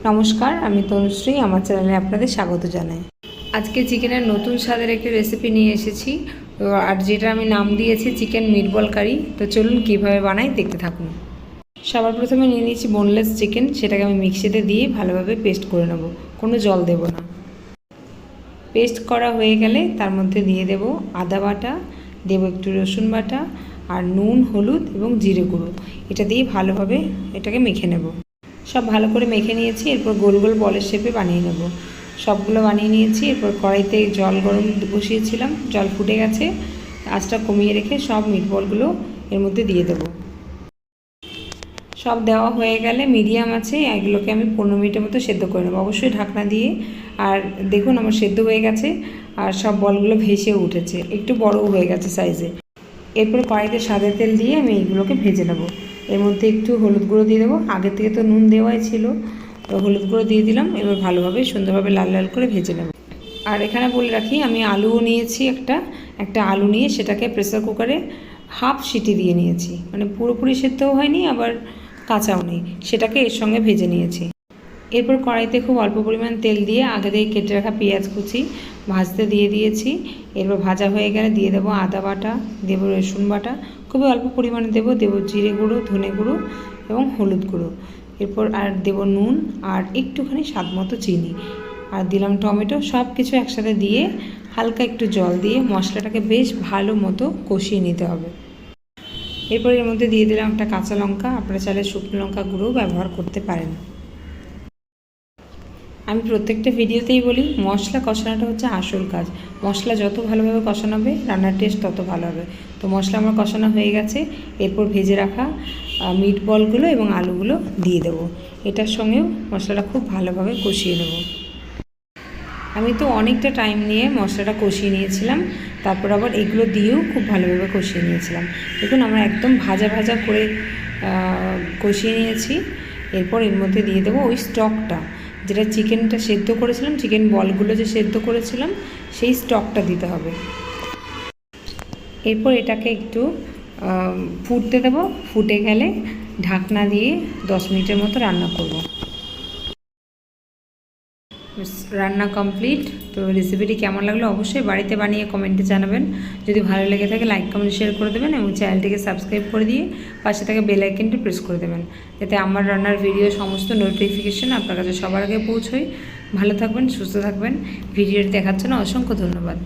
নমস্কার, আমি তনুশ্রী। আমার চ্যানেলে আপনাদের স্বাগত জানাই। আজকে চিকেনের নতুন স্বাদের একটি রেসিপি নিয়ে এসেছি, আর যেটা আমি নাম দিয়েছি চিকেন মিটবল কারি। তো চলুন কীভাবে বানাই দেখতে থাকুন। সবার প্রথমে নিয়ে নিয়েছি বোনলেস চিকেন, সেটাকে আমি মিক্সিতে দিয়ে ভালোভাবে পেস্ট করে নেব, কোনো জল দেব না। পেস্ট করা হয়ে গেলে তার মধ্যে দিয়ে দেব আদা বাটা, দেব একটু রসুন বাটা, আর নুন, হলুদ এবং জিরে গুঁড়ো। এটা দিয়ে ভালোভাবে এটাকে মেখে নেব। সব ভালো করে মেখে নিয়েছি। এরপর গোল গোল বলের শেপে বানিয়ে নেব। সবগুলো বানিয়ে নিয়েছি। এরপর কড়াইতে জল গরম বসিয়েছিলাম, জল ফুটে গেছে। আঁচটা কমিয়ে রেখে সব মিটবলগুলো এর মধ্যে দিয়ে দেব। সব দেওয়া হয়ে গেলে মিডিয়াম আছে এগুলোকে আমি 15 মিনিটের মতো সেদ্ধ করে নেব, অবশ্যই ঢাকনা দিয়ে। আর দেখুন আমার সেদ্ধ হয়ে গেছে, আর সব বলগুলো ভেসে উঠেছে, একটু বড়ও হয়ে গেছে সাইজে। এরপর কড়াইতে সাদা তেল দিয়ে আমি এইগুলোকে ভেজে নেব। এর মধ্যে একটু হলুদ গুঁড়ো দিয়ে দেবো, আগের থেকে তো নুন দেওয়াই ছিল, তো হলুদ গুঁড়ো দিয়ে দিলাম। এবার ভালোভাবে সুন্দরভাবে লাল লাল করে ভেজে নেব। আর এখানে বলে রাখি, আমি আলুও নিয়েছি, একটা আলু নিয়ে সেটাকে প্রেসার কুকারে হাফ সিটি দিয়ে নিয়েছি, মানে পুরোপুরি সেদ্ধও হয়নি আবার কাঁচাও নেই, সেটাকে এর সঙ্গে ভেজে নিয়েছি। এরপর কড়াইতে খুব অল্প পরিমাণ তেল দিয়ে আগে থেকে কেটে রাখা পেঁয়াজ কুচি ভাজতে দিয়ে দিয়েছি। এরপর ভাজা হয়ে গেলে দিয়ে দেবো আদা বাটা, দেবো রসুন বাটা, খুবই অল্প পরিমাণে দেবো জিরে গুঁড়ো, ধনে গুঁড়ো এবং হলুদ গুঁড়ো। এরপর আর দেবো নুন আর একটুখানি স্বাদ মতো চিনি, আর দিলাম টমেটো। সব কিছু একসাথে দিয়ে হালকা একটু জল দিয়ে মশলাটাকে বেশ ভালো মতো কষিয়ে নিতে হবে। এরপর এর মধ্যে দিয়ে দিলাম একটা কাঁচা লঙ্কা, আপনারা চাইলে শুকনো লঙ্কা গুঁড়ো ব্যবহার করতে পারেন। আমি প্রত্যেকটা ভিডিওতেই বলি, মশলা কষানোটা হচ্ছে আসল কাজ। মশলা যত ভালোভাবে কষানো হবে রান্নার টেস্ট তত ভালো হবে। তো মশলা আমার কষানো হয়ে গেছে। এরপর ভেজে রাখা মিট বলগুলো এবং আলুগুলো দিয়ে দেবো। এটার সঙ্গেও মশলাটা খুব ভালোভাবে কষিয়ে নেব। আমি তো অনেকটা টাইম নিয়ে মশলাটা কষিয়ে নিয়েছিলাম, তারপর আবার এগুলো দিয়েও খুব ভালোভাবে কষিয়ে নিয়েছিলাম। দেখুন আমরা একদম ভাজা ভাজা করে কষিয়ে নিয়েছি। এরপর এর মধ্যে দিয়ে দেবো ওই স্টকটা, যেটা চিকেনটা সেদ্ধ করেছিলাম, চিকেন বলগুলো যে সেদ্ধ করেছিলাম সেই স্টকটা দিতে হবে। এরপর এটাকে একটু ফুটতে দেবো। ফুটে গেলে ঢাকনা দিয়ে 10 মিনিটের মতো রান্না করব। রান্না কমপ্লিট। তো রেসিপিটি কেমন লাগলো অবশ্যই বাড়িতে বানিয়ে কমেন্টে জানাবেন। যদি ভালো লেগে থাকে লাইক কমেন্ট শেয়ার করে দেবেন এবং চ্যানেলটিকে সাবস্ক্রাইব করে দিয়ে পাশে থেকে বেল আইকনটি প্রেস করে দেবেন, যাতে আমার রান্নার ভিডিও সমস্ত নোটিফিকেশান আপনার কাছে সবার আগে পৌঁছয়। ভালো থাকবেন, সুস্থ থাকবেন। ভিডিওটি দেখার জন্য অসংখ্য ধন্যবাদ।